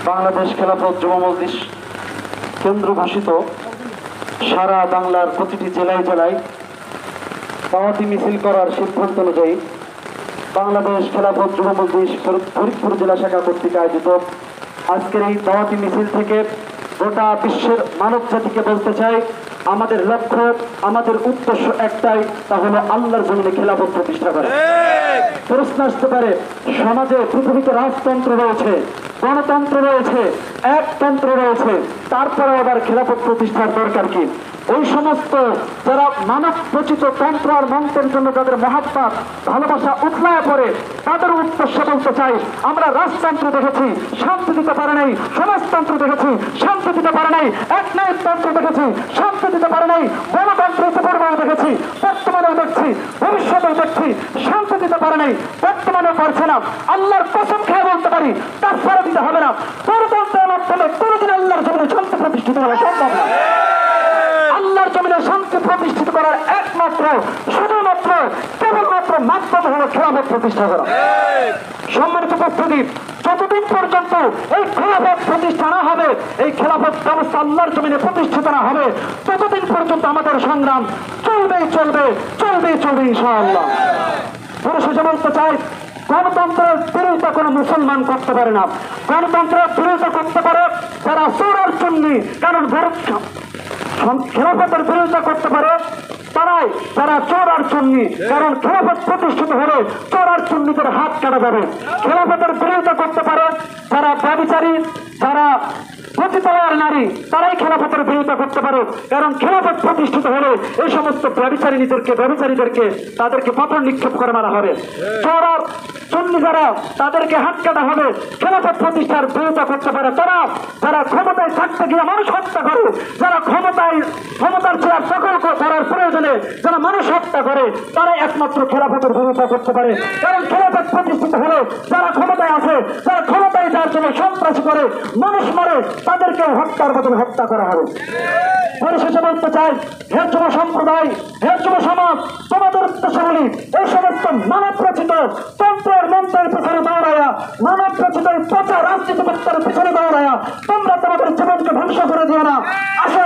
বাংলাদেশ খেলাফত যুব মজলিস কেন্দ্র ঘোষিত সারা বাংলার প্রতিটি জেলায় জেলায় দাওয়াতি মিছিল করার সিদ্ধান্ত অনুযায়ী বাংলাদেশ খেলাফত যুব মজলিস ফরিদপুর জেলা শাখা কর্তৃক আয়োজিত আজকের এই দাওয়াতি মিছিল থেকে গোটা বিশ্বের মানব জাতিকে বলতে চাই, আমাদের লক্ষ্য, আমাদের উদ্দেশ্য একটাই, তা হলো আল্লাহর জমিনে খেলাফত প্রতিষ্ঠা করা। প্রশ্ন আসতে পারে, সমাজে পৃথিবীতে রাজতন্ত্র রয়েছে, গণতন্ত্র রয়েছে, একতন্ত্র রয়েছে, তারপরে আবার খেলাফত প্রতিষ্ঠার দরকার কি? ওই সমস্ত যারা মানব রচিত তন্ত্র আর মন্ত্রের জন্য যাদের মহাত্মাত ভালোবাসা উঠলায় পড়ে, তাদের উদ্দেশ্য বলতে চাই, আমরা রাজতন্ত্র দেখেছি, শান্তি দিতে পারে নাই, সমাজতন্ত্র দেখেছি, শান্তি দিতে পারে নাই, একনায়কতন্ত্র দেখেছি, শান্তি দিতে পারে নাই, গণতন্ত্র পূর্বেও দেখেছি, বর্তমানেও দেখছি, ভবিষ্যতেও দেখছি, শান্তি দিতে পারে নাই, বর্তমানেও পারছে না। আল্লাহর কসম খেয়ে বলতে পারি, তার ফলে দিতে হবে না। গণতন্ত্রের মাধ্যমে কোনোদিন আল্লাহর জমিনে শান্তি প্রতিষ্ঠিত হওয়া সম্ভব না। আল্লাহর জমিনে শান্তি প্রতিষ্ঠিত করার একমাত্র, শুধুমাত্র, কেবলমাত্র মাধ্যম হলো খেলাফত প্রতিষ্ঠা করা। সম্মানিত উপস্থিতি, যতদিন পর্যন্ত এই খেলাফত প্রতিষ্ঠা না হবে, এই খেলাফত ব্যবস্থা আল্লাহর জমিনে প্রতিষ্ঠিত না হবে, ততদিন পর্যন্ত আমাদের সংগ্রাম চলবেই চলবে, চলবেই চলবে ইনশাআল্লাহ। পরিশেষে বলতে চাই, গণতন্ত্রের বিরোধিতা কোনো মুসলমান করতে পারে না। গণতন্ত্রের বিরোধিতা করতে পারে যারা চোরার চুন্নি, কারণ খেলাফতের বিরোধিতা করতে পারে তারাই যারা চোর আর চুন্নি, কারণ খেলাফত প্রতিষ্ঠিত হলে চোর আর চুন্নিদের হাত কাটা যাবে। খেলাফতের বিরোধিতা করতে পারে যারা ব্যভিচারী, যারা পতিতালয়ের নারী, তারাই খেলাফতের বিরোধিতা করতে পারে, কারণ খেলাফত প্রতিষ্ঠিত হলে এই সমস্ত ব্যভিচারীদেরকে তাদেরকে পাথর নিক্ষেপ করে মারা হবে। চোর আর চুন্নি যারা, তাদেরকে হাত কাটা হবে। খেলাফত প্রতিষ্ঠার বিরোধিতা করতে পারে তারা যারা ক্ষমতায় থাকতে গিয়ে মানুষ হত্যা করে, যারা ক্ষমতার চেয়ার দখল করার প্রয়োজনে যারা মানুষ হত্যা করে, তারাই একমাত্র খেলাফতের বিরোধিতা করতে পারে। কারণ খেলাফত প্রতিষ্ঠিত হলে যারা ক্ষমতায় আছে, যারা ক্ষমতায় যার জন্য সন্ত্রাসী করে, মানুষ মারে, তাদেরকে হত্যার বদলে হত্যা করা হবে। পরিশেষে বলতে চাই, হে যুব সম্প্রদায়, হে যুব সমাজ, তোমাদের উদ্দেশ্যে বলি, এই সমস্ত মানব রচিত তন্ত্রের মন্ত্রের পিছনে দৌড়াইয়া, মানব রচিত পচা রাজনীতি পিছনে দৌড়াইয়া তোমরা তোমাদের জীবনকে ধ্বংস করে দিও না। আশা